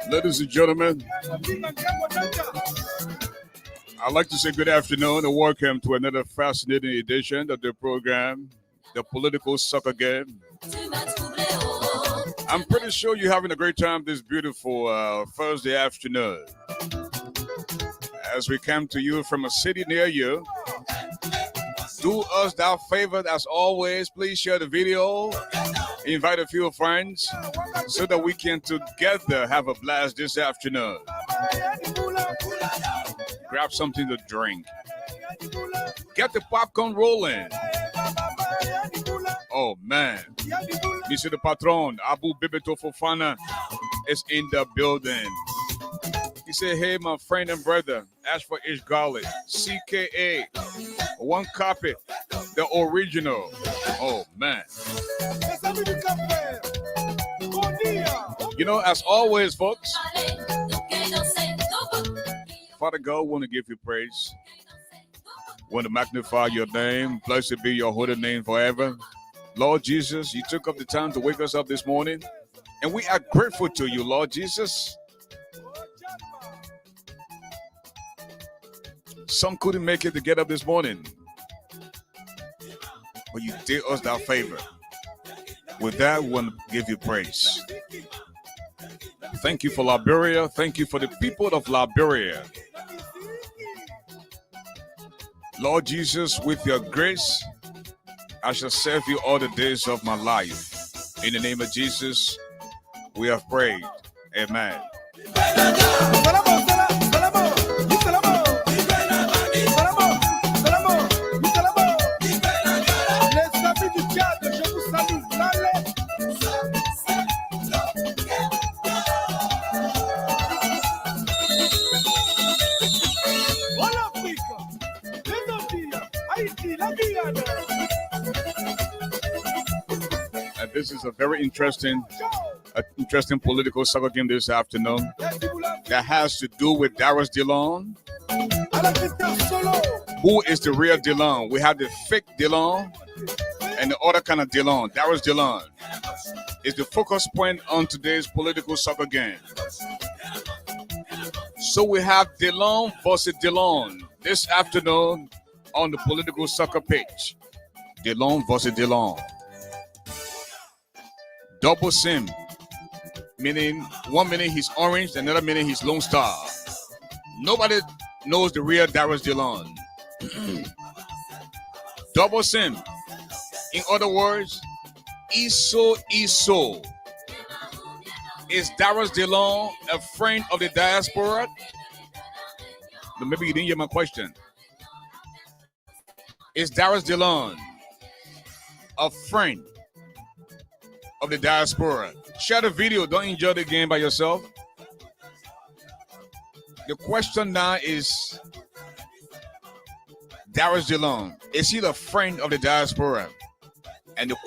Ladies and gentlemen, I'd like to say good afternoon and welcome to another fascinating edition of the program, The Political Soccer Game. I'm pretty sure you're having a great time this beautiful Thursday afternoon. As we come to you from a city near you, do us that favor, as always, please share the video, invite a few friends, so that we can together have a blast this afternoon. Grab something to drink. Get the popcorn rolling. Oh man, Monsieur the Patron, Abu Bibito Fofana is in the building. He said, hey, my friend and brother, ask for Ish Garlic, CKA, one copy, the original. Oh man. You know, as always, folks, Father God, want to give you praise. Want to magnify your name. Blessed be your holy name forever. Lord Jesus, you took up the time to wake us up this morning, and we are grateful to you, Lord Jesus. Some couldn't make it to get up this morning, but you did us that favor. With that, we want to give you praise. Thank you for Liberia. Thank you for the people of Liberia. Lord Jesus, with your grace, I shall serve you all the days of my life. In the name of Jesus, we have prayed. Amen. And this is a very interesting political soccer game this afternoon that has to do with Darius Dillon. Who is the real Dillon? We have the fake Dillon and the other kind of Dillon. Darius Dillon is the focus point on today's political soccer game. So we have Dillon versus Dillon this afternoon on the political soccer pitch. Dillon versus Dillon. Double sim, meaning 1 minute he's orange, another minute he's Lone Star. Nobody knows the real Darius Dillon. Double sim. In other words, Iso. Is Darius Dillon a friend of the diaspora? But maybe you didn't hear my question. Is Darius Dillon a friend of the diaspora? Share the video. Don't enjoy the game by yourself. The question now is, Darius Dillon, is he the friend of the diaspora? And the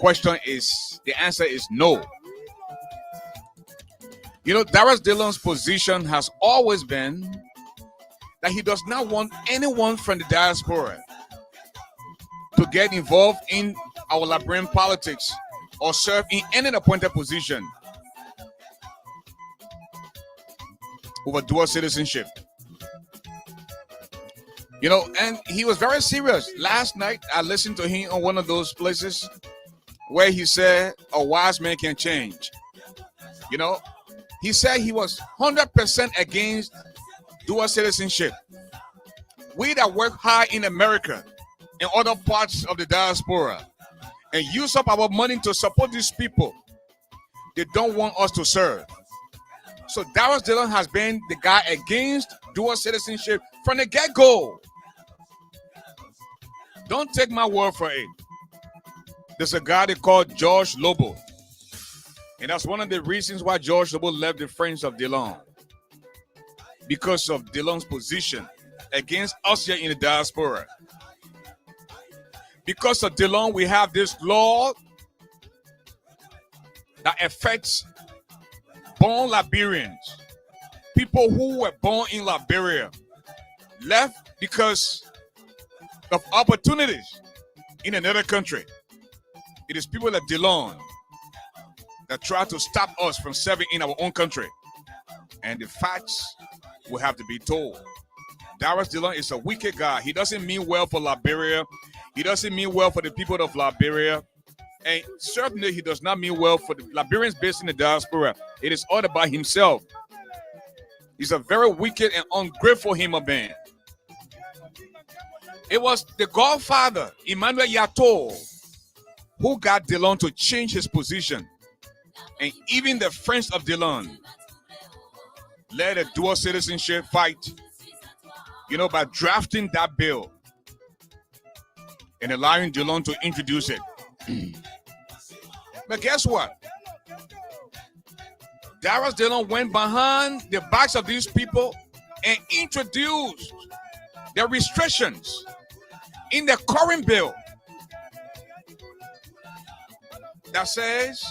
answer is no. You know, Darius Dillon's position has always been that he does not want anyone from the diaspora to get involved in our Liberian politics or serve in any appointed position with a dual citizenship. You know, and he was very serious. Last night, I listened to him on one of those places where he said a wise man can change. You know, he said he was 100% against dual citizenship. We that work hard in America and other parts of the diaspora and use up our money to support these people, they don't want us to serve. So Darius Dillon has been the guy against dual citizenship from the get-go. Don't take my word for it. There's a guy they call George Lobo. And that's one of the reasons why George Lobo left the Friends of Dillon. Because of Dillon's position against us here in the diaspora. Because of Dillon, we have this law that affects born Liberians. People who were born in Liberia left because of opportunities in another country. It is people like Dillon that try to stop us from serving in our own country. And the facts will have to be told. Darius Dillon is a wicked guy. He doesn't mean well for Liberia. He doesn't mean well for the people of Liberia. And certainly he does not mean well for the Liberians based in the diaspora. It is all about himself. He's a very wicked and ungrateful human being. It was the godfather, Emmanuel Yato, who got Dillon to change his position. And even the Friends of Dillon led a dual citizenship fight, you know, by drafting that bill and allowing Dillon to introduce it. But guess what? Darius Dillon went behind the backs of these people and introduced the restrictions in the current bill that says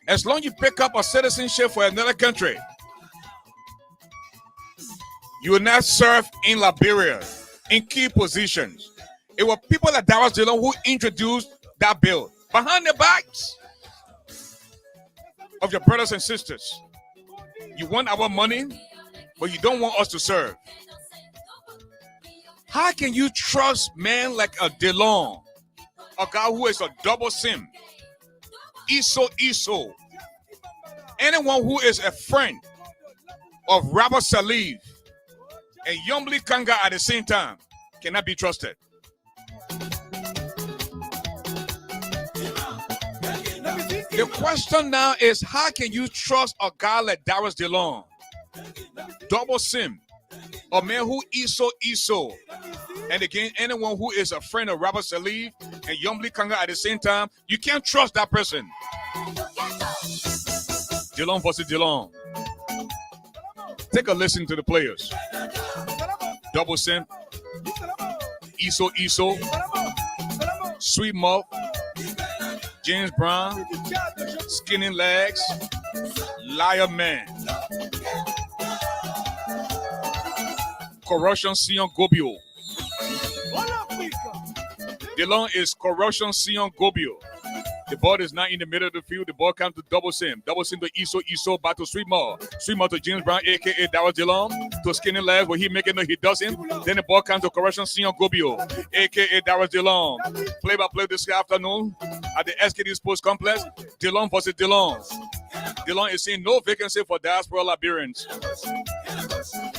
as long as you pick up a citizenship for another country, you will not serve in Liberia in key positions. It were people like Darius Dillon who introduced that bill behind the backs of your brothers and sisters. You want our money, but you don't want us to serve. How can you trust man like a Dillon, a guy who is a double sim, Iso, anyone who is a friend of Rabbi Salif and Yombli Kanga at the same time cannot be trusted? The question now is, how can you trust a guy like Darius Dillon, double sim, a man who Iso, and again, anyone who is a friend of Rabbi Salif and Yombli Kanga at the same time? You can't trust that person. Dillon versus Dillon. Take a listen to the players. Double sim, Iso, Sweet Mouth, James Brown, Skinny Legs, Liar Man, Corruption Sion Gobio. Dillon is Corruption Sion Gobio. The ball is not in the middle of the field. The ball comes to double sim. Double sim to Iso, back to Sweet Mouth. Sweet Mouth to James Brown, a.k.a. Darius Dillon, to Skinny Legs, where he making it, he doesn't. Then the ball comes to Corruption Sion Gobio, a.k.a. Darius Dillon. Play-by-play this afternoon at the SKD Sports Complex. Dillon versus Dillon. Dillon is seeing no vacancy for diaspora Liberians.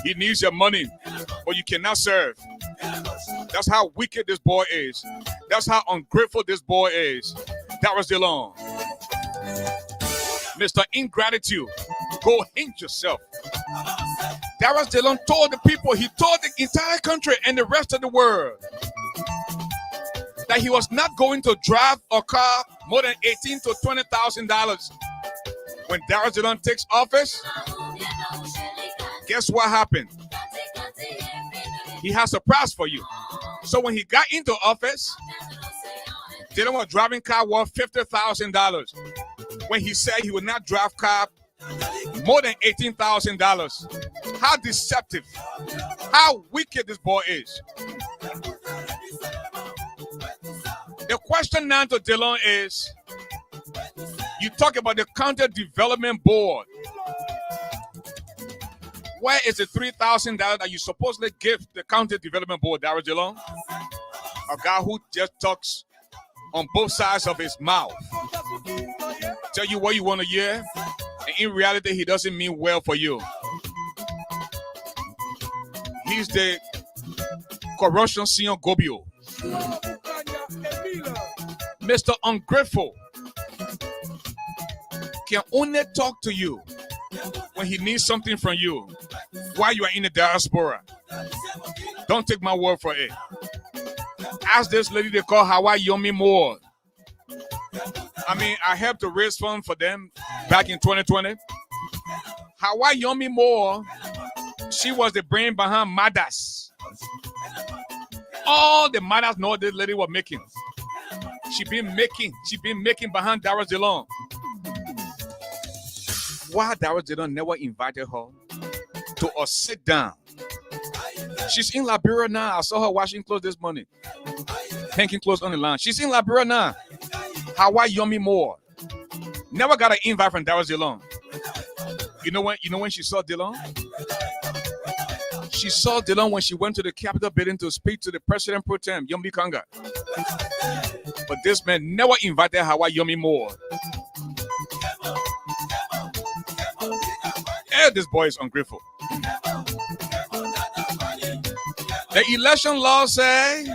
He needs your money, but you cannot serve. That's how wicked this boy is. That's how ungrateful this boy is. Darius Dillon. Mr. Ingratitude, go hint yourself. Darius Dillon told the people, he told the entire country and the rest of the world that he was not going to drive a car more than $18,000 to $20,000. When Darius Dillon takes office, guess what happened? He has a prize for you. So when he got into office, Dillon was driving car worth $50,000 when he said he would not drive car more than $18,000. How deceptive, how wicked this boy is. The question now to Dillon is, you talk about the County Development Board. Where is the $3,000 that you supposedly give the County Development Board, Darius Dillon? A guy who just talks on both sides of his mouth. Tell you what you want to hear, and in reality, he doesn't mean well for you. He's the corruption Sion Gobio. Mr. Ungrateful can only talk to you when he needs something from you while you are in the diaspora. Don't take my word for it. Ask this lady they call Hawaii Yomi Moore. I mean, I helped to raise funds for them back in 2020. Hawaii Yomi Moore, she was the brain behind Madas. All the Madas know this lady was making. She been making behind Darius Dillon. Why Darius Dillon never invited her to a sit down? She's in Liberia now. I saw her washing clothes this morning, hanging clothes on the line. She's in Liberia now. Hawaii Yomi Moore never got an invite from Darius Dillon. You know when she saw Dillon? She saw Dillon when she went to the Capitol building to speak to the President Pro Tem, Yombi Kanga. But this man never invited Hawaii Yomi Moore. This boy is ungrateful. The election law say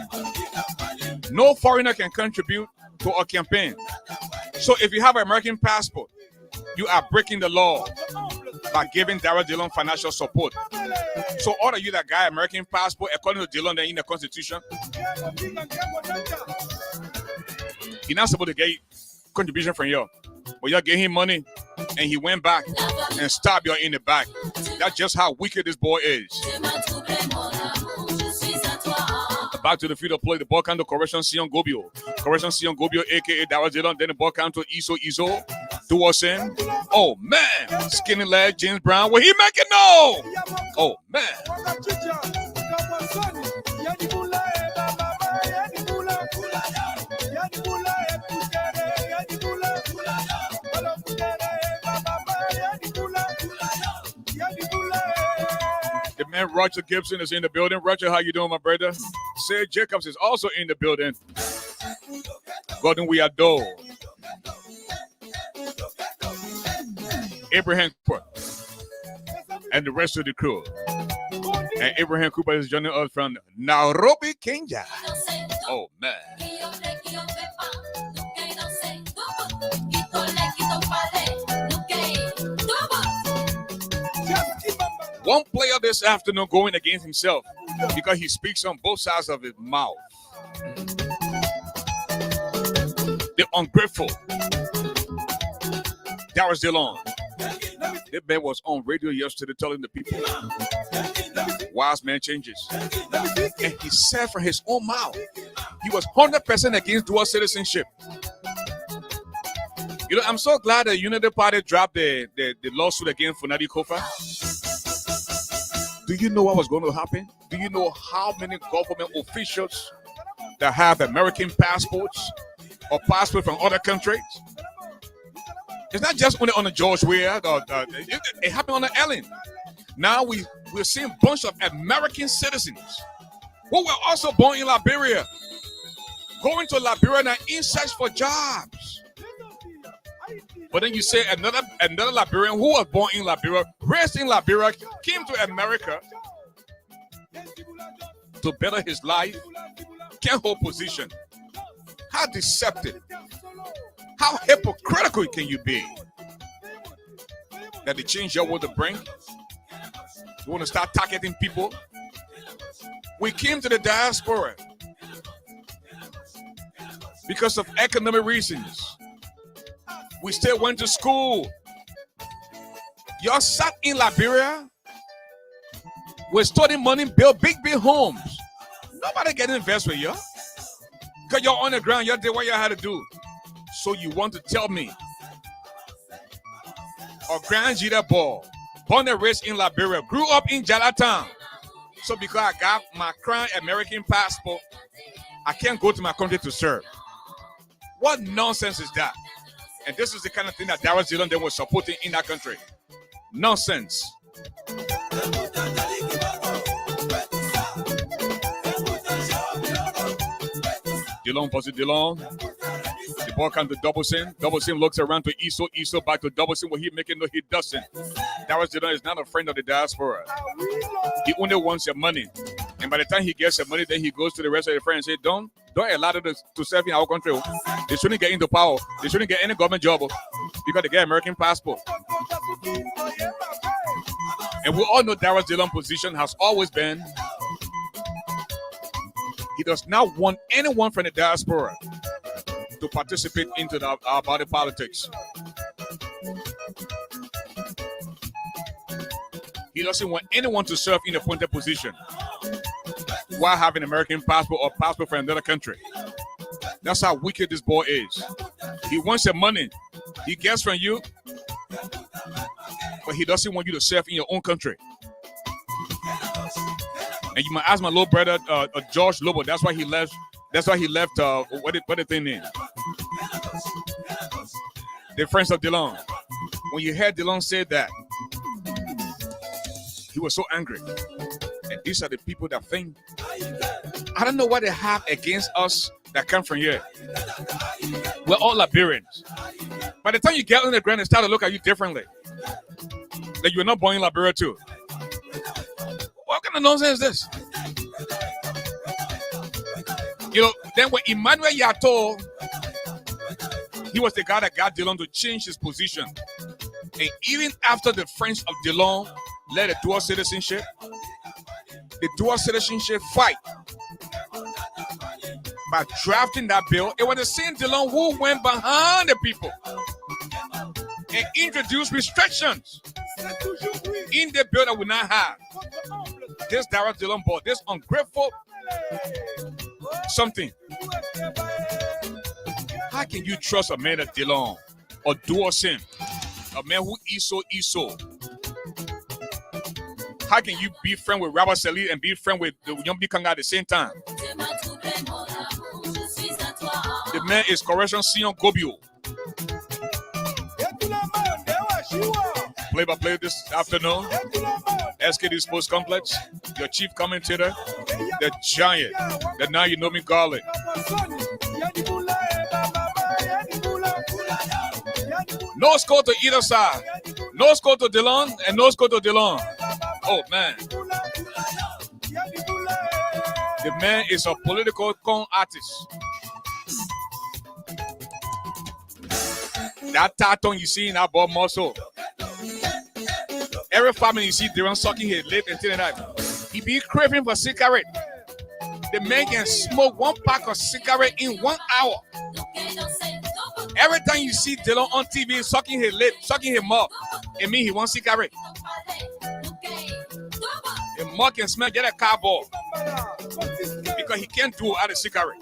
no foreigner can contribute to a campaign. So if you have an American passport, you are breaking the law by giving Darius Dillon financial support. So all of you that got American passport, according to Dillon, they're in the Constitution, you're not supposed to get contribution from you. But you gave him money and he went back and stabbed you in the back. That's just how wicked this boy is. Back to the field of play. The ball comes to Correction Sion Gobio. Correction Sion Gobio, aka Darius Dillon. Then the ball comes to Iso towards him. Oh man, skinny leg, James Brown. Will he make it? No. Oh man. The man Roger Gibson is in the building. Roger, how you doing, my brother? Sid Jacobs is also in the building. Gordon, we adore. Abraham Cooper and the rest of the crew. And Abraham Cooper is joining us from Nairobi, Kenya. Oh man. One player this afternoon going against himself because he speaks on both sides of his mouth. The ungrateful Darius Dillon. That man was on radio yesterday telling the people, wise man changes. And he said from his own mouth, he was 100% against dual citizenship. You know, I'm so glad the Unity Party dropped the lawsuit against Funadi Kofa. Do you know what was going to happen? Do you know how many government officials that have American passports or passports from other countries? It's not just only on the George Weah. It happened on the Ellen. Now we're seeing a bunch of American citizens who were also born in Liberia going to Liberia now in search for jobs. But then you say another Liberian who was born in Liberia, raised in Liberia, came to America to better his life, can't hold position. How deceptive, how hypocritical can you be? That the change you want to bring? You want to start targeting people? We came to the diaspora because of economic reasons. We still went to school. Y'all sat in Liberia. We're studying money, build big homes. Nobody getting invest with y'all. Because you're on the ground, you did what you had to do. So you want to tell me a Grand Jita ball, born and raised in Liberia, grew up in Jalatown. So because I got my current American passport, I can't go to my country to serve. What nonsense is that? And this is the kind of thing that Darius Dillon was supporting in that country. Nonsense. Dillon versus Dillon. The ball comes to Double Sim. Double Sim looks around to Iso. Iso back to Double Sim. Will he make it? No, he doesn't. Darius Dillon is not a friend of the diaspora. He only wants your money. And by the time he gets your money, then he goes to the rest of the friends and say, don't allow them to serve in our country. They shouldn't get into power. They shouldn't get any government job because they get American passport. And we all know Darius Dillon's position has always been he does not want anyone from the diaspora to participate into our body politics. He doesn't want anyone to serve in a appointed position while having an American passport or passport from another country. That's how wicked this boy is. He wants your money. He gets from you, but he doesn't want you to serve in your own country. And you might ask my little brother, George Lobo. That's why he left. That's why he left. What the thing is? The friends of Dillon. When you heard Dillon say that, he was so angry. And these are the people that think. I don't know what they have against us that come from here. We're all Liberians. By the time you get on the ground and start to look at you differently, like you're not born in Liberia too. What kind of nonsense is this? You know, then when Emmanuel Yato, he was the guy that got Dillon to change his position. And even after the friends of Dillon led a dual citizenship, the dual citizenship fight by drafting that bill, it was the same Dillon who went behind the people and introduced restrictions in the bill that we now have. This Darius Dillon boy, this ungrateful something. How can you trust a man like Dillon or dual sim? A man who Iso? How can you be friend with Robert Sali and be friend with the young Bikanga at the same time? The man is Correction Sion Gobio. Play-by-play this afternoon. SKD Sports Complex. Your chief commentator, the giant, the Now You Know Me Garlic. No score to either side. No score to Dillon and no score to Dillon. Oh, man. The man is a political con artist. That tartan you see in that ball muscle. Every family you see Dillon sucking his lip and telling that he be craving for cigarette. The man can smoke one pack of cigarette in 1 hour. Every time you see Dillon on TV sucking his lip, sucking his mouth, it means he wants cigarette. The mouth can smell get a cardboard because he can't do without a cigarette.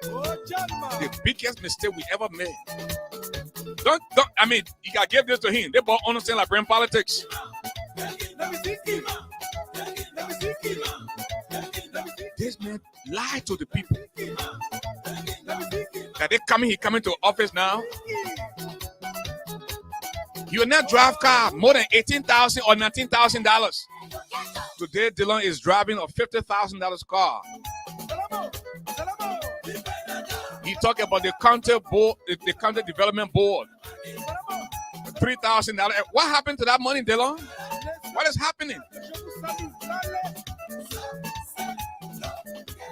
The biggest mistake we ever made. I mean, you gotta give this to him. They both understand like brand politics. This man lied to the people. That he coming to office now. You will not drive car more than $18,000 or $19,000. Today, Dillon is driving a $50,000 car. He talked about the county board, the county development board. $3,000. What happened to that money, Dillon? What is happening?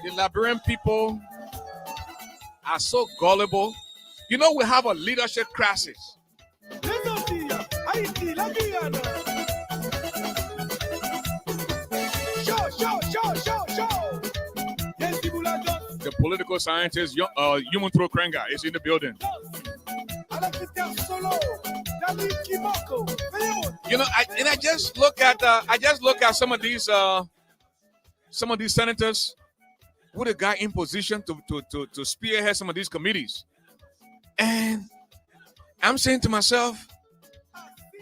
The Liberian people are so gullible. You know, we have a leadership crisis. The political scientist, Human Throw Krenga, is in the building. You know, I just look at some of these senators. with a guy in position to spearhead some of these committees. And I'm saying to myself,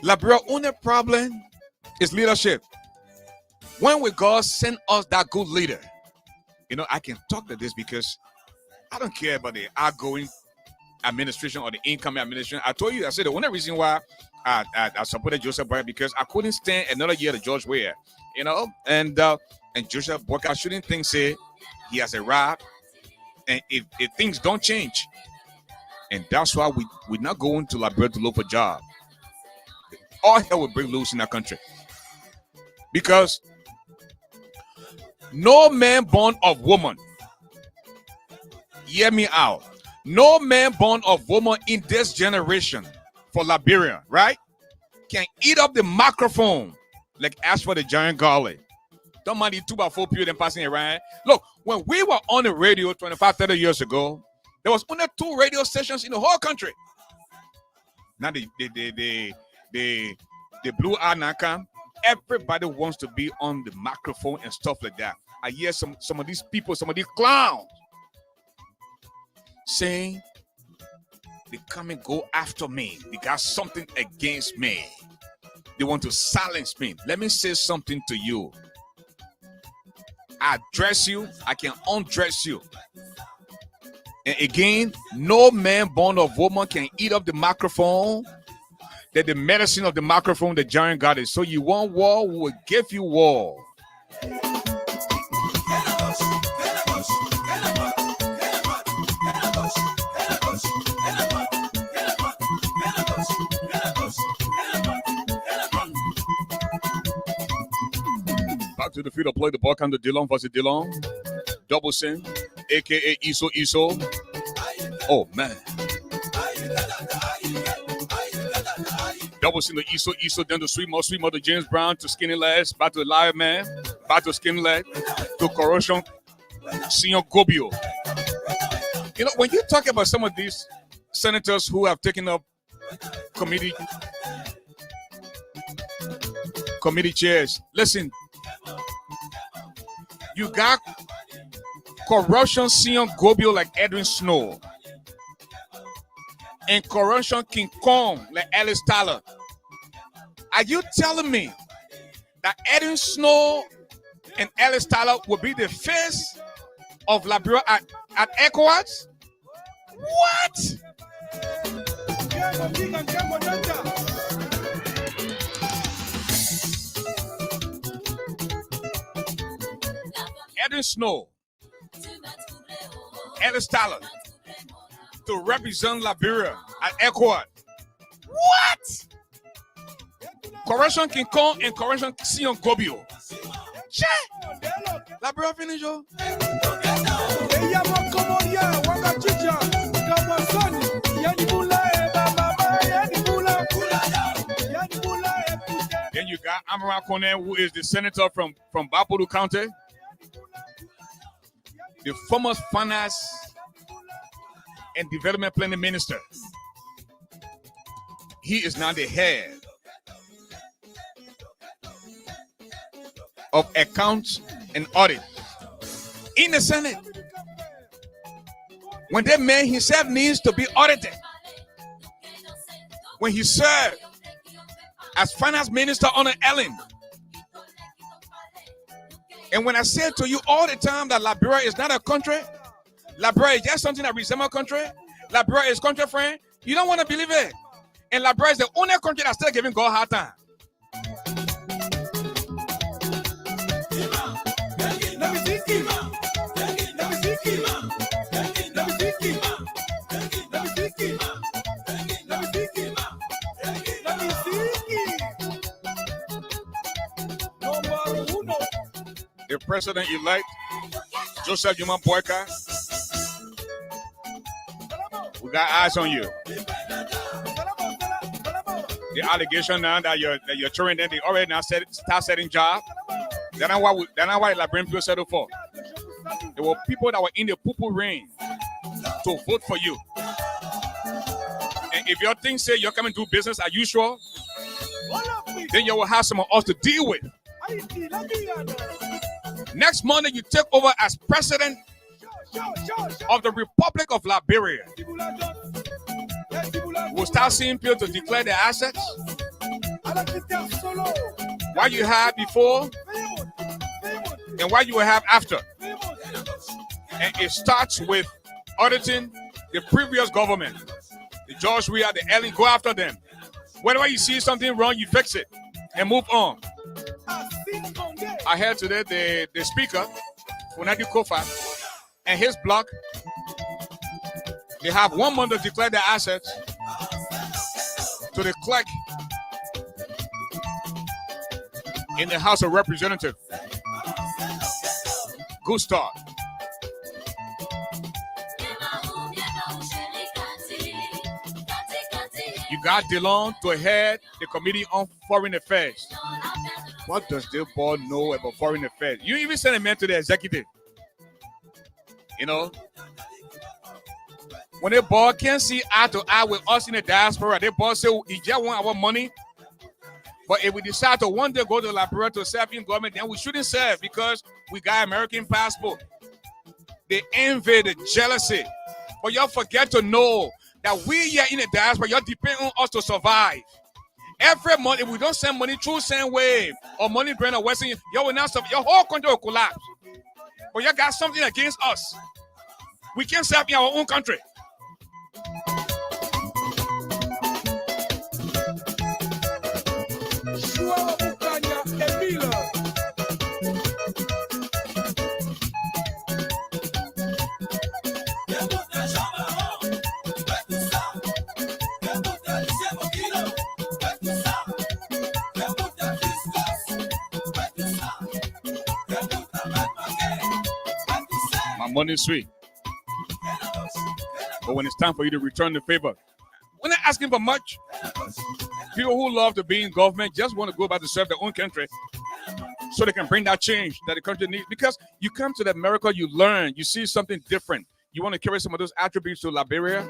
Liberia, only problem is leadership. When will God send us that good leader? I can talk to this because I don't care about the outgoing administration or the incoming administration. I told you, I said the only reason why I supported Joseph Boakai because I couldn't stand another year to George Weah, and Joseph Boakai shouldn't think say he has arrived, and if things don't change, and that's why we're not going to Liberia to look for job. All hell will break loose in our country because no man born of woman, hear me out. No man born of woman in this generation for Liberia, right, can eat up the microphone like ask for the giant garlic. Don't mind the 2x4 people then passing around. Look, when we were on the radio 25, 30 years ago, there was only 2 radio stations in the whole country. Now they blew out Naka. Everybody wants to be on the microphone and stuff like that. I hear some of these people, some of these clowns saying they come and go after me. They got something against me. They want to silence me. Let me say something to you. I dress you, I can undress you. And again, no man born of woman can eat up the microphone. That the medicine of the microphone, the giant got it. So you want war, we will give you war. Back to the field of play, the ball comes to Dillon versus Dillon. Double sin, aka Iso. Oh man. Double sin to Iso, then to sweet mother to James Brown, to Skinny Legs, back to the Lion Man, back to Skinny Leg, to Corruption, Senior Gobio. When you talk about some of these senators who have taken up committee chairs, listen, you got Corruption Senior Gobio like Edwin Snow, and Corruption King Kong like Alice Tyler. Are you telling me that Edwin Snow and Alice Tyler will be the face of Liberia at ECOWAS? What? Edwin Snow, Alice Tyler to represent Liberia at ECOWAS. What? Corruption King Kong and Corruption Sion Gobio. Che! Liberia finish, yo. Then you got Amara Kone, who is the senator from Bapuru County, the former finance and development planning minister. He is now the head of accounts and audit in the Senate. When that man himself needs to be audited, when he served as finance minister under Ellen. And when I say to you all the time that Liberia is not a country, Liberia is just something that resembles a country, Liberia is country friend, you don't want to believe it. And Liberia is the only country that's still giving God a hard time. The president-elect, Joseph Boakai, we got eyes on you. The allegation now that you're children, then they already now start setting job. That's not why Liberian people settled for. There were people that were in the purple rain to vote for you. And if your thing say you're coming to do business as usual, then you will have someone else to deal with. Next Monday, you take over as president of the Republic of Liberia will start seeing people to declare their assets. What you had before and what you will have after. And it starts with auditing the previous government. The George Weah, the Ellen, go after them. Whenever you see something wrong, you fix it and move on. I heard today the speaker, Funadi Kofa, and his bloc, they have 1 month to declare their assets to the clerk in the House of Representatives. Good start. You got Dillon to head the Committee on Foreign Affairs. What does the board know about foreign affairs? You even send a man to the executive. You know, when the board can't see eye to eye with us in the diaspora, the board say, "We just want our money." But if we decide to one day go to Liberia to serve in government, then we shouldn't serve because we got American passport. The envy, the jealousy. But y'all forget to know that we here in the diaspora, y'all depend on us to survive. Every month, if we don't send money through send wave or money grant or Western, y'all will not survive. Your whole country will collapse. But y'all got something against us. We can't serve in our own country. Money is sweet. But when it's time for you to return the favor, we're not asking for much. People who love to be in government just want to go back to serve their own country so they can bring that change that the country needs. Because you come to America, you learn, you see something different. You want to carry some of those attributes to Liberia.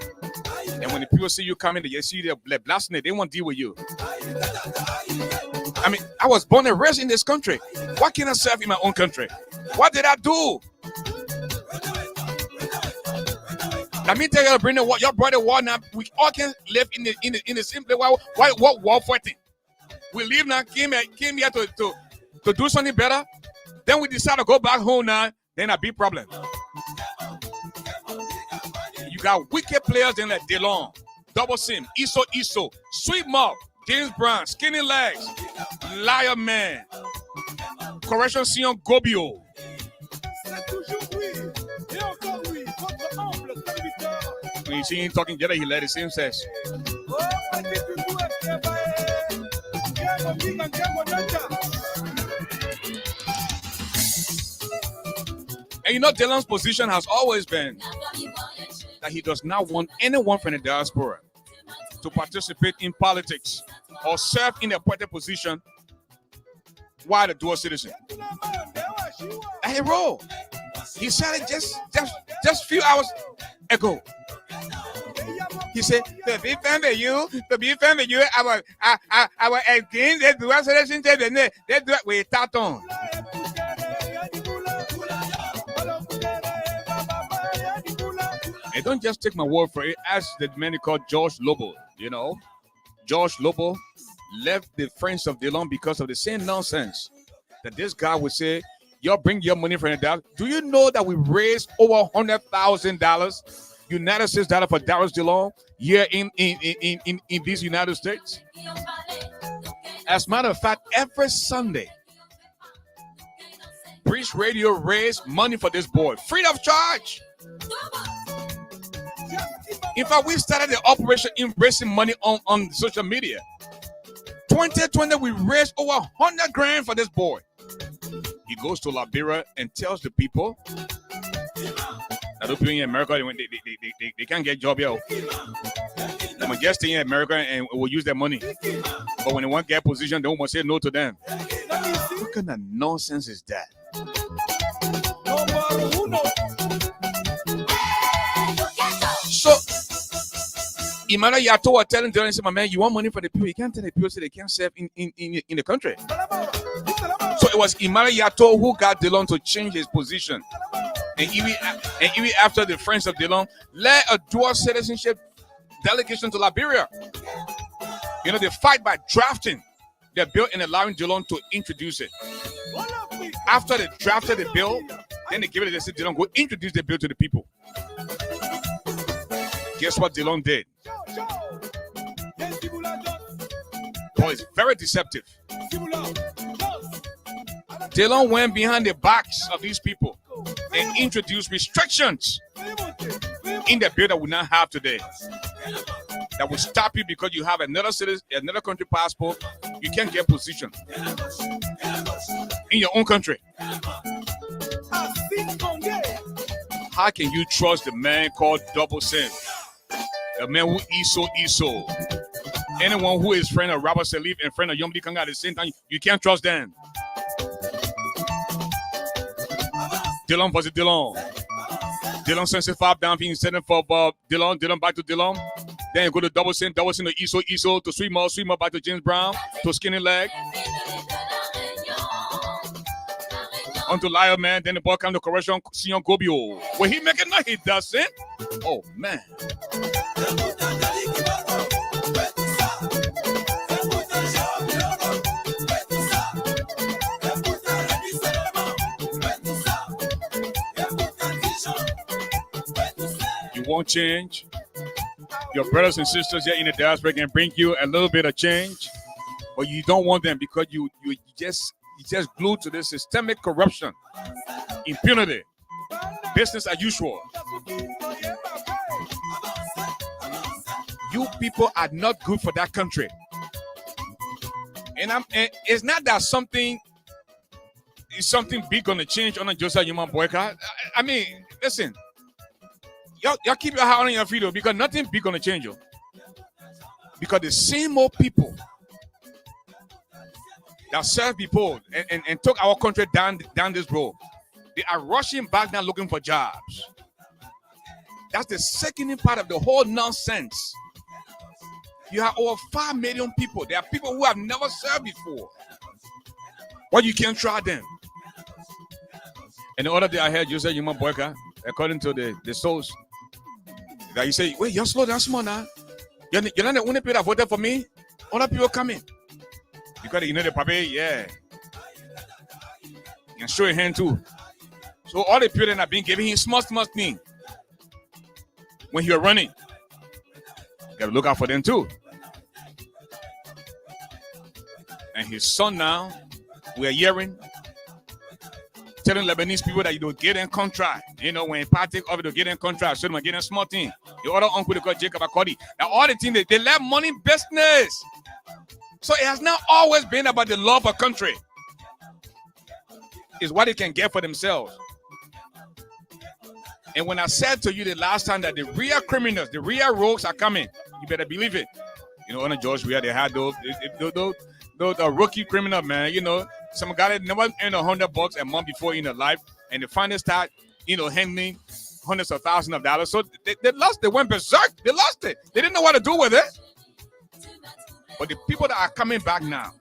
And when the people see you coming, they see they're blasting it, they won't deal with you. I mean, I was born and raised in this country. Why can't I serve in my own country? What did I do? Let me tell you, bring the war. Your brother war now. We all can live in the same place. Why war fighting? We live now. Came here to do something better. Then we decide to go back home now. Then a big problem. You got wicked players then like Dillon, Double Sim, Iso, Sweet Mouth, James Brown, Skinny Legs, Liar Man, Correction Sion Gobio. When you see him talking together, he let it same says. And you know, Dillon's position has always been that he does not want anyone from the diaspora to participate in politics or serve in a appointed position while a dual citizen. Hey, Ro, he said it just few hours ago. He said, to be friend with you, our again, they do us citizen, they do it with Taton. And don't just take my word for it. Ask the man called George Lobo. You know, George Lobo left the friends of Dillon because of the same nonsense that this guy would say, y'all bring your money from the dollar. Do you know that we raised over $100,000 United States dollar for Darius Dillon here in these United States? As a matter of fact, every Sunday, Breach Radio raised money for this boy, free of charge. In fact, we started the operation in raising money on social media. 2020, we raised over 100 grand for this boy. He goes to Liberia and tells the people that people in America, they can't get a job here. They might just stay in America and will use their money. But when they want to get a position, they won't say no to them. What kind of nonsense is that? So, Emmanuel Yato was telling Dillon, my man, you want money for the people. You can't tell the people so they can't serve in the country. So it was Emmanuel Yato who got Dillon to change his position And even after the friends of Dillon led a dual citizenship delegation to Liberia. You know, they fight by drafting the bill and allowing Dillon to introduce it. After they drafted the bill, then they give it, they said, Dillon, go introduce the bill to the people. Guess what Dillon did? Boy, it's very deceptive. Dillon went behind the backs of these people and introduced restrictions in the bill that we now have today. That will stop you because you have another country passport. You can't get position in your own country. How can you trust the man called Double Sin? The man who Iso. Anyone who is friend of Robert Salif and friend of Yomdi Kanga at the same time, you can't trust them. Dillon versus Dillon. Dillon sends it 5 down, being sent for Dillon back to Dillon. Then you go to Double Sin to Iso to Sweetmo back to James Brown to Skinny Leg. On to Liar Man, then the ball comes to correction, Sion Gobio. Will he make it? No, he doesn't. Oh, man. You won't change. Your brothers and sisters here in the diaspora can bring you a little bit of change, but you don't want them because you just glued to this systemic corruption, impunity, business as usual. You people are not good for that country. And it's not that something big gonna change on a Joseph Human Boakai. I mean, listen, y'all keep your heart on your feet, because nothing big gonna change, because the same old people that served before and took our country down this road, they are rushing back now looking for jobs. That's the sickening part of the whole nonsense. You have over 5 million people. There are people who have never served before. Well, you can't try them. And the other day I heard you say, Human Boakai, according to the source, that you say, wait, you're slow down small now. You're not the only people that voted for me. Other people coming. Because you know the paper, yeah. You can show your hand too. So all the people that have been giving him small thing when you're running, you gotta look out for them too. And his son now, we are hearing, telling Lebanese people that you don't get in contract. You know, when party of it, don't get in contract, so they get in small thing. The other uncle they call Jacob Akodi. Now all the things they left money business. So it has not always been about the love of country. It's what they can get for themselves. And when I said to you the last time that the real criminals, the real rogues are coming, you better believe it. You know, on George, they had those rookie criminal, man. You know, some guy that never earned $100 a month before in their life, and they finally start, handling hundreds of thousands of dollars. So they lost. They went berserk. They lost it. They didn't know what to do with it. But the people that are coming back now,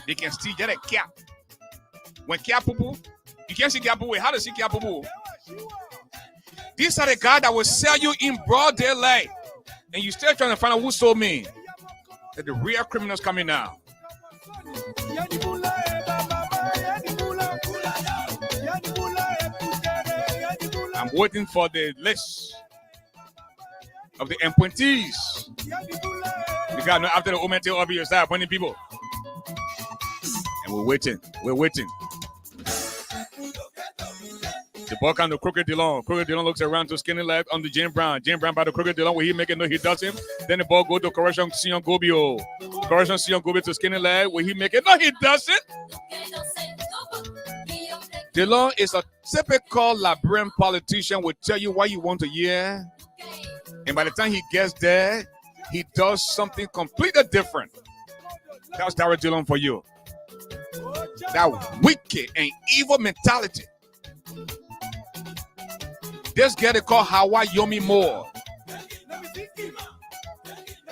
they can still get a cap. When cap people, you can't see cap people. How to see cap people? These are the guys that will sell you in broad daylight, and you still trying to find out who sold me. That the real criminals coming now. I'm waiting for the list of the appointees. Because after the moment you start appointing people. And we're waiting. The ball comes to Crooked Dillon. Crooked Dillon looks around to Skinny Leg on the James Brown. James Brown by the Crooked Dillon. Will he make it? No, he doesn't. Then the ball goes to Correction Sion Gobio. Correction Sion Gobio to Skinny Leg. Will he make it? No, he doesn't. Dillon is a typical Liberian politician. Will tell you what you want to hear. And by the time he gets there, he does something completely different. That's Darius Dillon for you. That wicked and evil mentality. This girl they call Hawa Yomi Moore.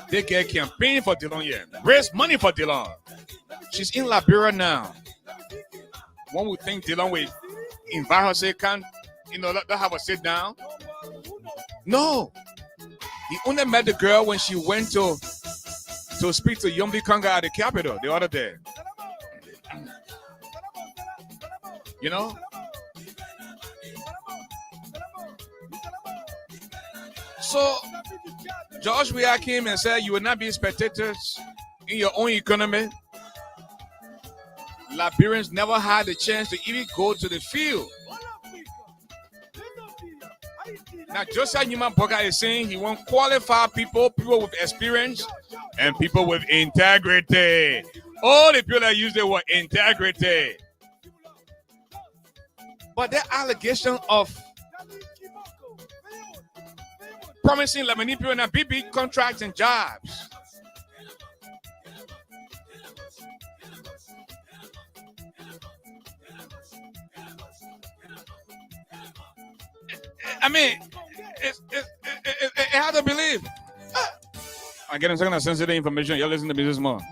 They get campaign for Dillon here. Raise money for Dillon. She's in Liberia now. One would think Dillon will invite her, say, can, let have her sit down. No. He only met the girl when she went to speak to Yombi Kanga at the Capitol the other day. You know? So, George Weah came and said, you will not be spectators in your own economy. Liberians never had the chance to even go to the field. Now, just like Newman Boakai is saying, he won't qualify people with experience and people with integrity. All the people that use the word integrity. But the allegation of promising Lebanese people and big contracts and jobs. I mean, it has to believe. I'm getting some kind of sensitive information. Y'all listen to me this morning.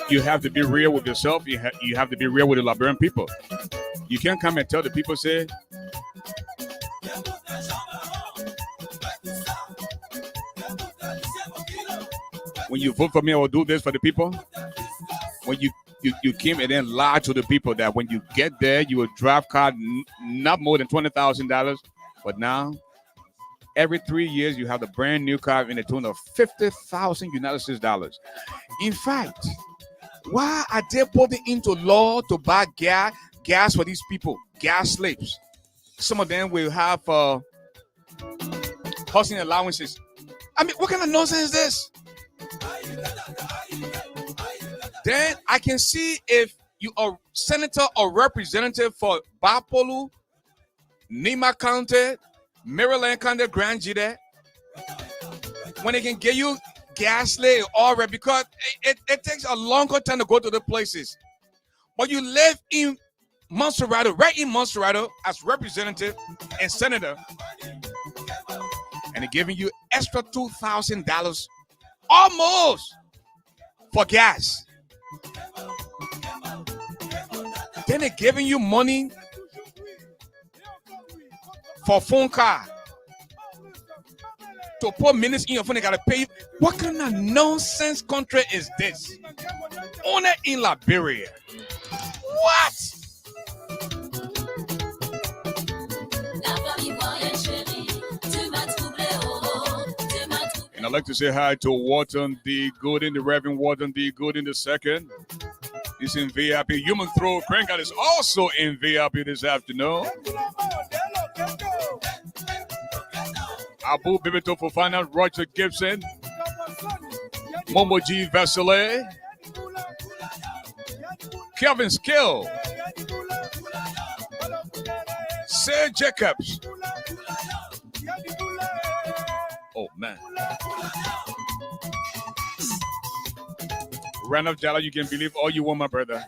You have to be real with yourself. You have to be real with the Liberian people. You can't come and tell the people, say, when you vote for me, I will do this for the people. When you came and then lied to the people that when you get there, you will drive car not more than $20,000. But now, every 3 years, you have a brand new car in the tune of 50,000 United States dollars. In fact, why are they putting into law to buy gas for these people, gas slaves? Some of them will have housing allowances. I mean, what kind of nonsense is this? Then I can see if you are senator or representative for Bapolu, Nima County, Maryland County, Grand Jide, when they can get you gas lay already, because it takes a longer time to go to the places. But you live in Montserrat, right in Montserrat, as representative and senator, and they're giving you extra $2,000 almost for gas. Then they're giving you money for phone card. To put minutes in your phone, they gotta pay. What kind of nonsense country is this? Only in Liberia. What? And I'd like to say hi to Wharton D. Gooden, the Reverend Wharton D. Gooden II. He's in VIP. Human Throw Crank is also in VIP this afternoon. Abu Bibito Fofana, Roger Gibson, Momo G. Vesele, Kevin Skill, Sir Jacobs. Oh, man. Randolph Jala, you can believe all you want, my brother.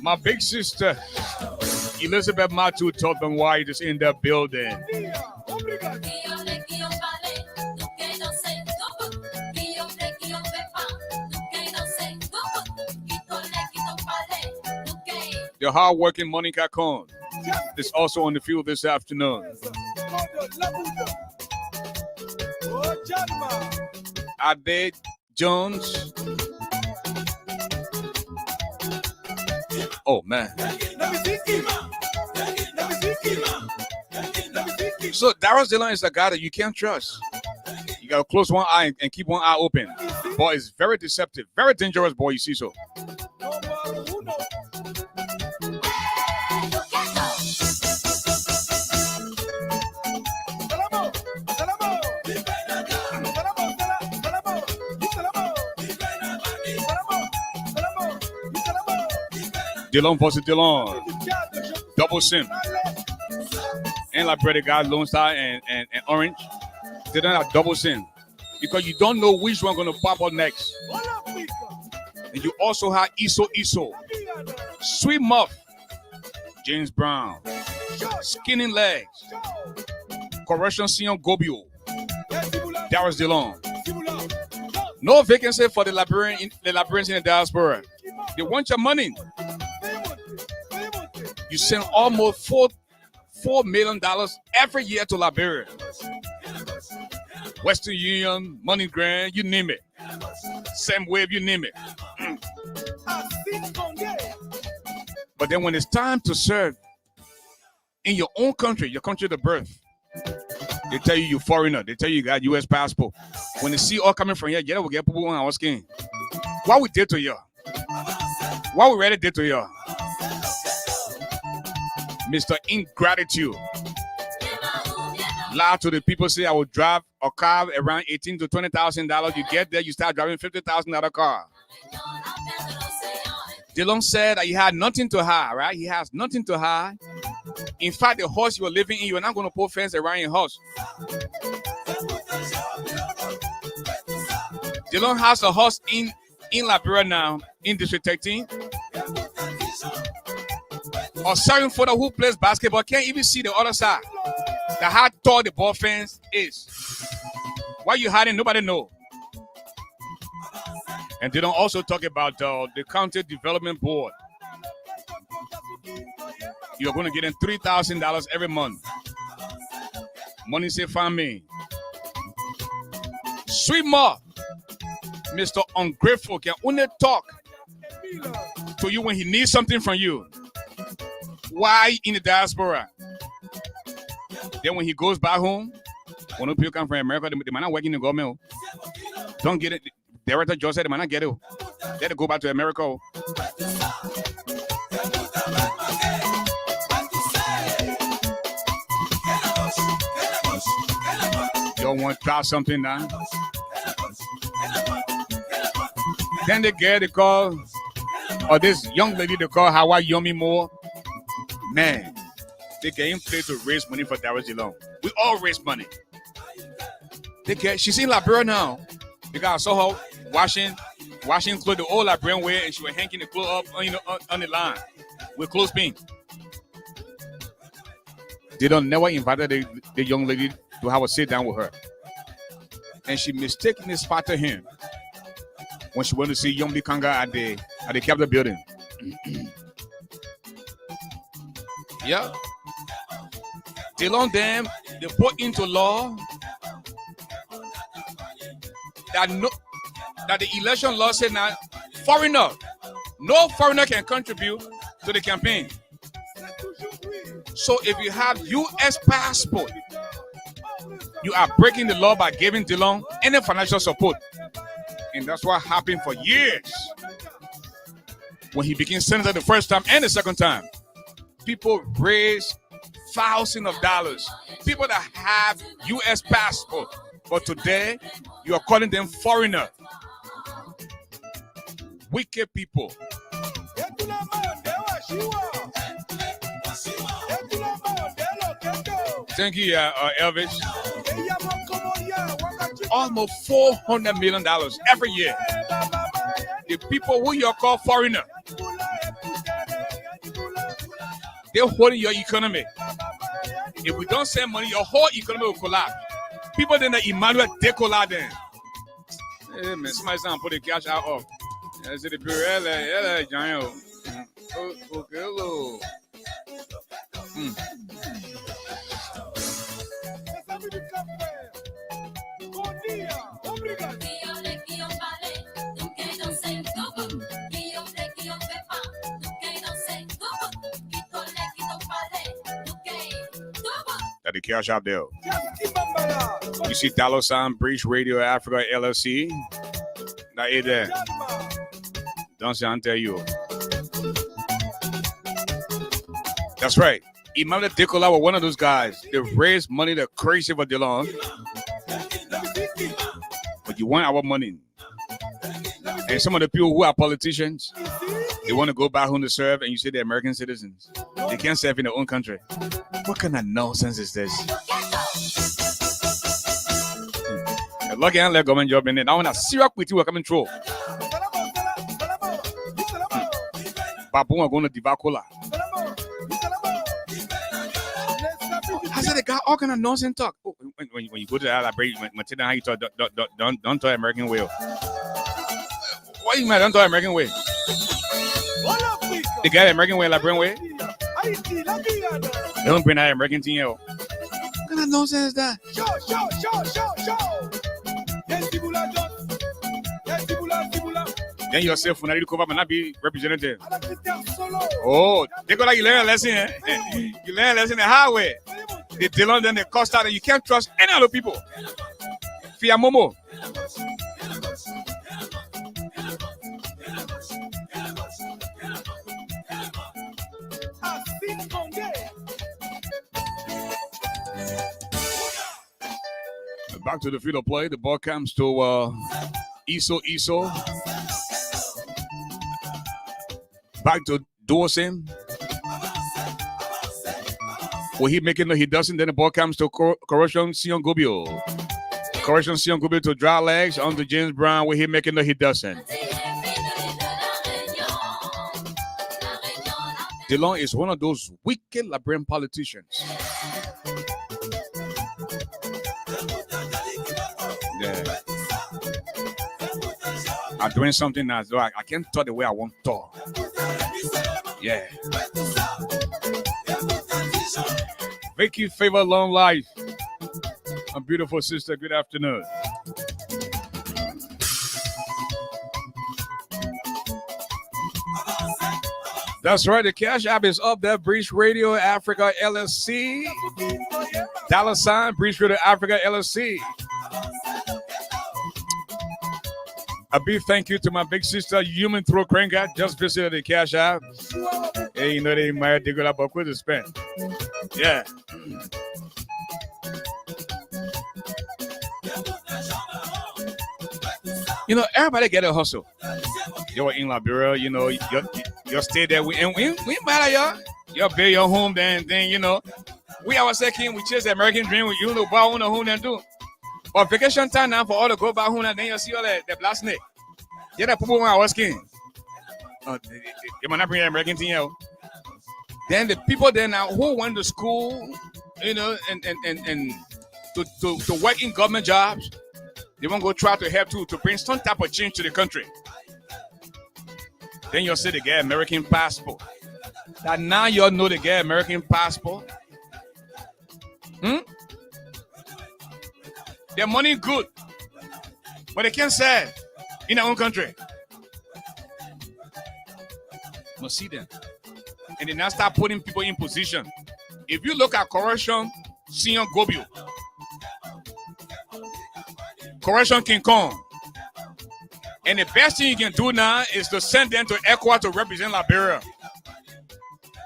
My big sister, Elizabeth Matu Tobin White, is in the building. The hard-working Monica Cohn is also on the field this afternoon. Ade Jones. Oh man. So Darius Dillon is a guy that you can't trust. You gotta close one eye and keep one eye open. Boy, it's very deceptive, very dangerous, boy. You see so. Dillon versus Dillon. Double sim. And like brother got Lone Star and Orange. They don't have double sim. Because you don't know which one gonna pop up next. And you also have Iso. Sweet Muff. James Brown. Skinny Legs. Correction Sion Gobio. Darius Dillon. No vacancy for the Liberians in the diaspora. They want your money. You send almost $4 million every year to Liberia. Western Union, MoneyGram, you name it. Same Wave, you name it. But then when it's time to serve in your own country, your country of birth, they tell you you're foreigner. They tell you you got U.S. passport. When they see all coming from here, yeah, we get people on our skin. What we did to you? What we really did to you? Mr. Ingratitude. Lie to the people, say I will drive a car around $18,000 to $20,000. You get there, you start driving $50,000 car. Dillon said that he had nothing to hide, right? He has nothing to hide. In fact, the horse you were living in, you're not going to put fence around your house. Dillon has a horse in Liberia now, in District 13. Or certain photo who plays basketball can't even see the other side. The how tall the ball fence is. Why you hiding? Nobody know. And they don't also talk about the county development board. You're going to get in $3,000 every month. Money say find me. Sweet Ma, Mr. Ungrateful, can only talk to you when he needs something from you. Why in the diaspora? Then when he goes back home, when people come from America, they might not work in the government. Don't get it. Director Joe said they might not get it. They had to go back to America. You want to try something now? Then they get the call, or this young lady they call Hawa Yomi Moore. Man, they game play to raise money for Darius Dillon. We all raise money. She's in Liberia now. Because I saw her washing clothes the old Liberian way, and she was hanging the clothes up on the line with clothespin. Dillon never invited the young lady to have a sit down with her. And she mistakenly spotted him when she went to see Yombi Kanga at the Capitol building. Yeah. Dillon them, they put into law that the election law said now no foreigner can contribute to the campaign. So if you have U.S. passport, you are breaking the law by giving Dillon any financial support. And that's what happened for years. When he became senator the first time and the second time, people raised thousands of dollars. People that have U.S. passport. But today, you are calling them foreigner. Wicked people. Thank you, Elvis. Almost $400 million every year. The people who you call foreigner, they're holding your economy. If we don't send money, your whole economy will collapse. People then the Emmanuel decollage them. Hey man, somebody's gonna put the cash out of. Is it the Pirelli? Giant. Okay, hello. That the cash out there. You see dollar sign Breach Radio Africa LLC. That is there. Don't say I tell you. That's right. Imam Dekola was one of those guys. They raised money that crazy for Dillon. But you want our money. And some of the people who are politicians, they want to go back home to serve, and you say they're American citizens. They can't serve in their own country. What kind of nonsense is this? Lucky I let government job in it. I want to see up with you coming through. Babu are going to Divacola. I said the guy all kind of nonsense talk. Oh, when you go to the library, how you talk, don't talk American way. Why you mad? Don't talk American way. The guy American way, Liberian way. They don't bring that American thing out. What kind of nonsense is that? Then yourself when I come up and not be representative. Oh, they go like you learn a lesson. You learn a lesson the hard way. They Dillon, then they cost out, and you can't trust any other people. Fia Momo. Back to the field of play. The ball comes to Iso. Back to Dawson. Will he make it? No, he doesn't. Then the ball comes to Correction Sion Gubio. Correction Sion Gubio to dry legs on to James Brown. Will he make it? No, he doesn't. Dillon is one of those wicked Liberian politicians. Yeah. I'm doing something now, so I can't talk the way I want to talk. Yeah. Vicky Favor, long life. My beautiful sister, good afternoon. That's right, the cash app is up there. Breach Radio Africa LLC. $ Breach Radio Africa LLC. A big thank you to my big sister, Human Throat Cranker. Just visited the cash app. Hey, you know they might dig it up a quick to spend. Yeah. You know, everybody get a hustle. You're in Liberia, you know, you stay there. We matter, y'all. You build your home, then you know. We ourselves came, we chase the American dream. We you know about on the home and do. But vacation time now for all to go back home and then you see all the black snake. Yeah, the people when I was king. They might not bring the American thing out. Then the people there now who went to school, you know, and to work in government jobs, they won't go try to help to bring some type of change to the country. Then you'll say they get American passport. That now y'all know they get American passport. Their money good, but they can't sell in their own country. Must see them. And they now start putting people in position. If you look at Correction Sion Gobio, Correction King Kong, and the best thing you can do now is to send them to ECOWAS to represent Liberia.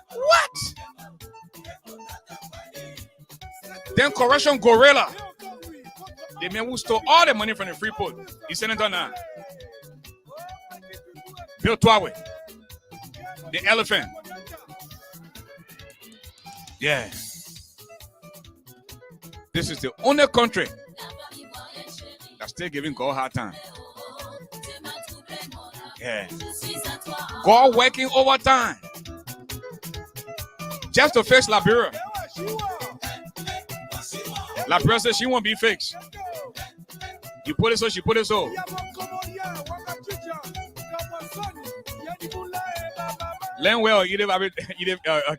What? Then Correction Gorilla, the man who stole all the money from the Freeport, he sent it on now. Bill Twawe, the elephant. Yeah. This is the only country that's still giving God a hard time. Yeah. God working overtime just to fix Liberia. Liberia says she won't be fixed. You put it so, she put it so. Learn well, you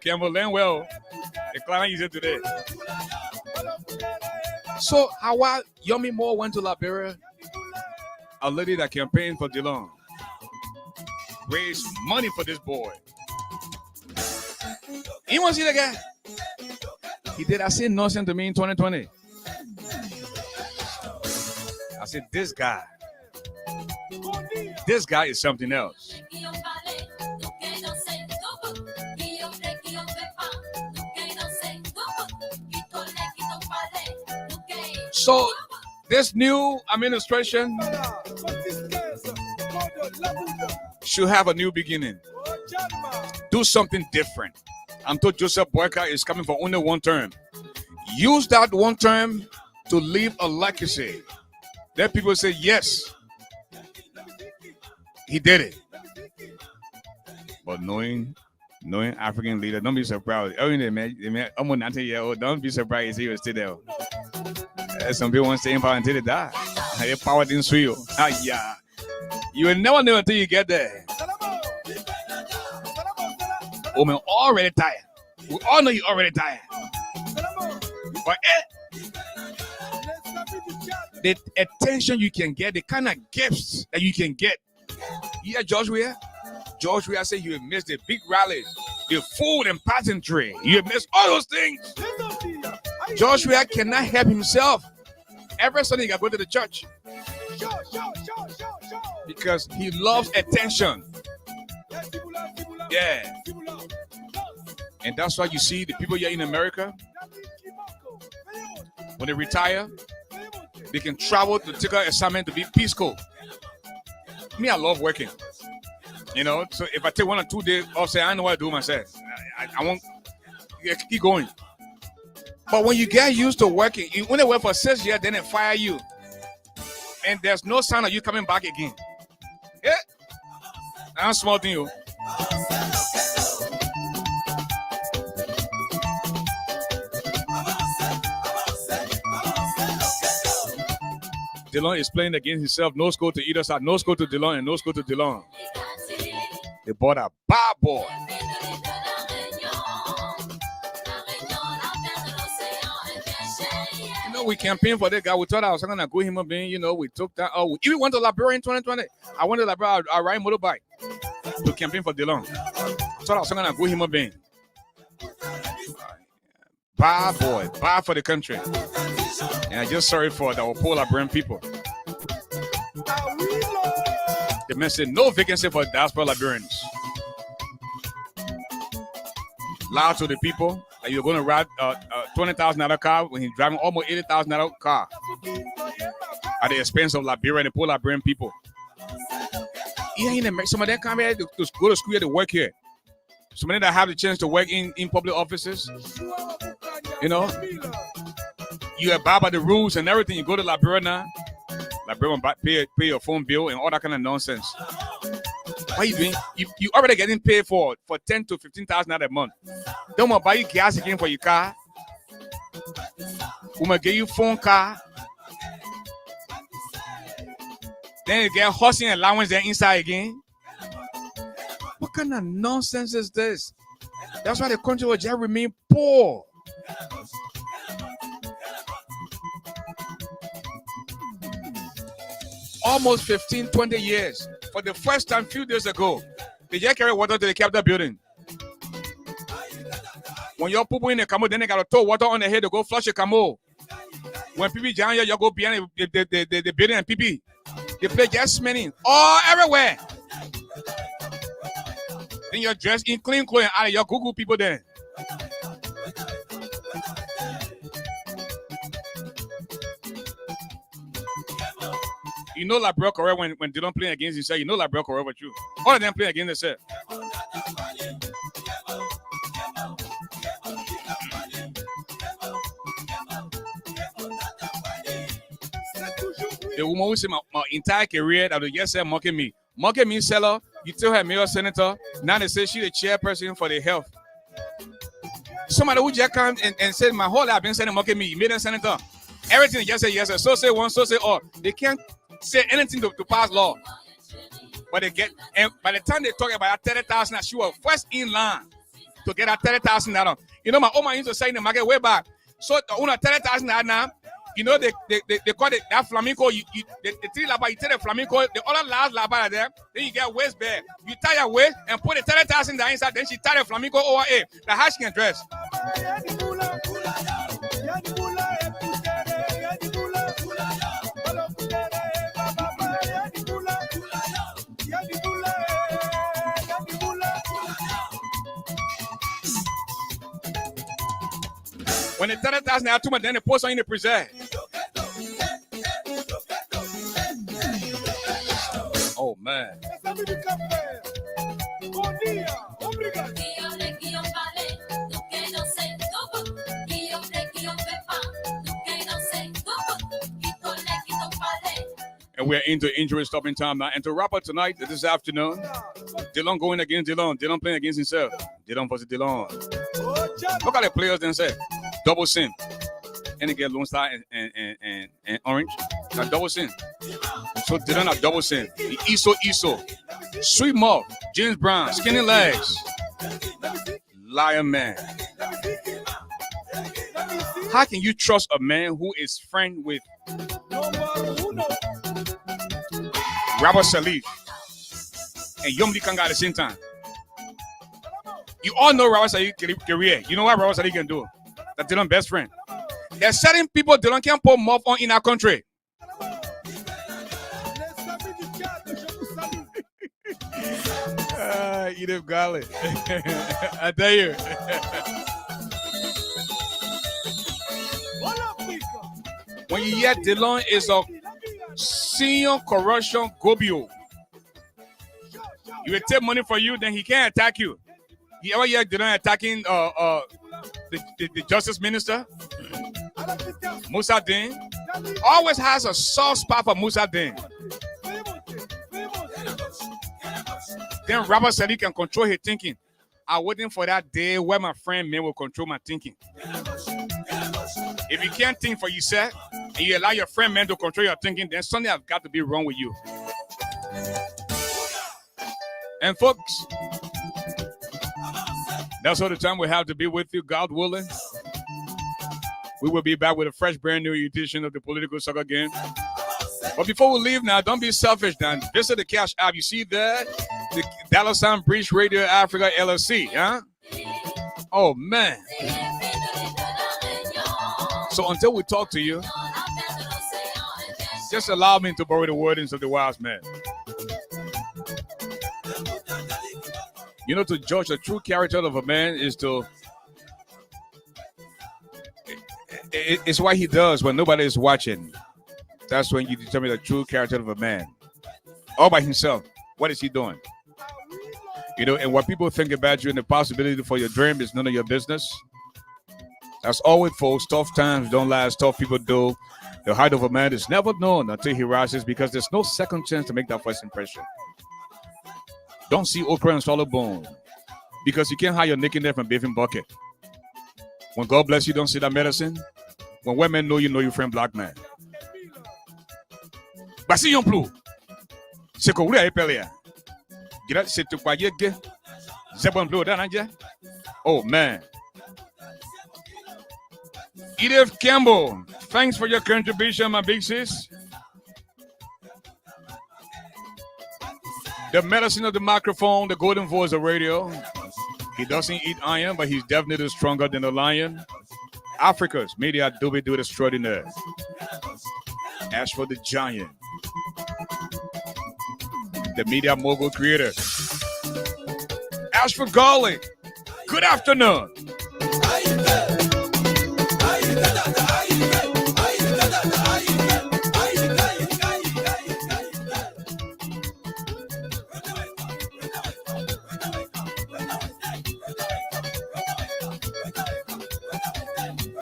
Campbell, learn well. The client is here today. So, how Yomi Moore went to Liberia, a lady that campaigned for Dillon, raised money for this boy. You want to see the guy? He did that same nonsense to me in 2020. I said, this guy is something else. So this new administration should have a new beginning. Do something different. I'm told Joseph Boakai is coming for only one term. Use that one term to leave a legacy. Let people say, yes, he did it. But knowing African leaders, don't be surprised. Oh, man, almost 90-year-old, don't be surprised he was still there. Some people want to stay in power until they die. Their power didn't swing you. Yeah. You will never know until you get there. Oh, man, already tired. We all know you're already tired. But the attention you can get, the kind of gifts that you can get. Yeah, George Weah said you have missed the big rallies, the food and pageantry. You have missed all those things. George Weah cannot help himself. Every Sunday he got to go to the church. Because he loves attention. Yeah. And that's why you see the people here in America, when they retire, they can travel to take an assignment to be Peace Corps. Me, I love working. So if I take 1 or 2 days off, say, I know what to do myself. I won't keep going. But when you get used to working, you only work for 6 years, then they fire you. And there's no sign of you coming back again. Yeah. That's a small thing, yo. Dillon is playing against himself. No score to either side. No score to Dillon and no score to Dillon. They bought a bad boy. We campaigned for that guy. We thought I was going to go human being. We took that. Oh, we even went to Liberia in 2020. I went to Liberia. I ride motorbike to campaign for Dillon. I thought I was going to go human being. Bad boy. Bad for the country. And I just sorry for the poor Liberian people. The man said no vacancy for diaspora Liberians. Loud to the people that you're going to ride a $20,000 car when he's driving almost $80,000 car at the expense of Liberia and the poor Liberian people. Yeah, some of them come here to go to school here to work here. Some of them that have the chance to work in public offices. You abide by the rules and everything. You go to Liberia now. Liberia pay your phone bill and all that kind of nonsense. What are you doing? You already getting paid for $10,000 to $15,000 a month. Don't want to buy you gas again for your car. We might give you phone car. Then you get housing allowance there inside again. What kind of nonsense is this? That's why the country will just remain poor. Almost 15, 20 years. For the first time, few days ago, they just carry water to the Capitol building. When you're pooping in the camo, then they got to throw water on the head to go flush the camo. When people down here, you go behind the building and people, they play just smelling all everywhere. Then you're dressed in clean clothes out of your Google people there. Liberia correct when Dillon playing against himself. Liberia correct with you. All of them playing against themselves. The woman who said my entire career that was just said mocking me, seller. You tell her mayor senator. Now they say she's the chairperson for the health. Somebody who just come and said my whole life I've been saying mocking me. You made a senator. Everything they just say yes, so say one, so say all. They can't say anything to pass law. But they get, and by the time they talk about that 30,000, she was first in line to get that $30,000. My old man used to say in the market way back. So, 30,000 now, You know, they call it that flamenco. The three laba, you take the flamenco, the other last laba there, then you get waist bare. You tie your waist and put the 30,000 in the inside, then she tie the flamenco over it. That's how she can dress. When the 30,000 are too much, then they post on in the preserve. Oh man. And we're into injury stopping time now. And to wrap up tonight, this afternoon, Dillon going against Dillon. Dillon playing against himself. Dillon versus Dillon. Look at the players then say. Double sin. And they get Lone Star and Orange. That's double sin. So Dillon a double sin. Iso. Sweet Mouth. James Brown. Skinny Legs. Lion Man. How can you trust a man who is friend with Robert Salif and Yomdi Kanga at the same time? You all know Robert Salif's career. You know what Robert Salif can do? That's Dillon's best friend. There's certain people Dillon can't put mouth on in our country. Eat up garlic. I tell you. When you hear Dillon is a senior corruption gobio, he will take money for you, then he can't attack you. You ever hear Dillon attacking the justice minister? Musa Din always has a soft spot for Musa Din. Then Robert said he can control his thinking. I'm waiting for that day where my friend man will control my thinking. If you can't think for yourself and you allow your friend man to control your thinking, then something has got to be wrong with you. And folks, that's all the time we have to be with you, God willing. We will be back with a fresh, brand new edition of the Political Soccer Game. But before we leave now, don't be selfish now. Visit the Cash App. You see that? The $ Breach Radio Africa LLC, huh? Oh, man. So until we talk to you, just allow me to borrow the wordings of the wise man. You know, to judge the true character of a man is to... It's what he does when nobody is watching. That's when you determine the true character of a man. All by himself. What is he doing? You know, and what people think about you and the possibility for your dream is none of your business. That's always, folks. Tough times don't last. Tough people do. The height of a man is never known until he rises, because there's no second chance to make that first impression. Don't see okra and swallow bone, because you can't hide your nakedness from bathing bucket. When God bless you, don't see that medicine. When women know your friend black man. But see, young blue. C'est quoi, oh man. Edith Campbell, thanks for your contribution, my big sis. The medicine of the microphone, the golden voice of radio. He doesn't eat iron, but he's definitely stronger than a lion. Africa's media do it extraordinaire. As for the giant, the media mogul creator, as for Garlic, good afternoon.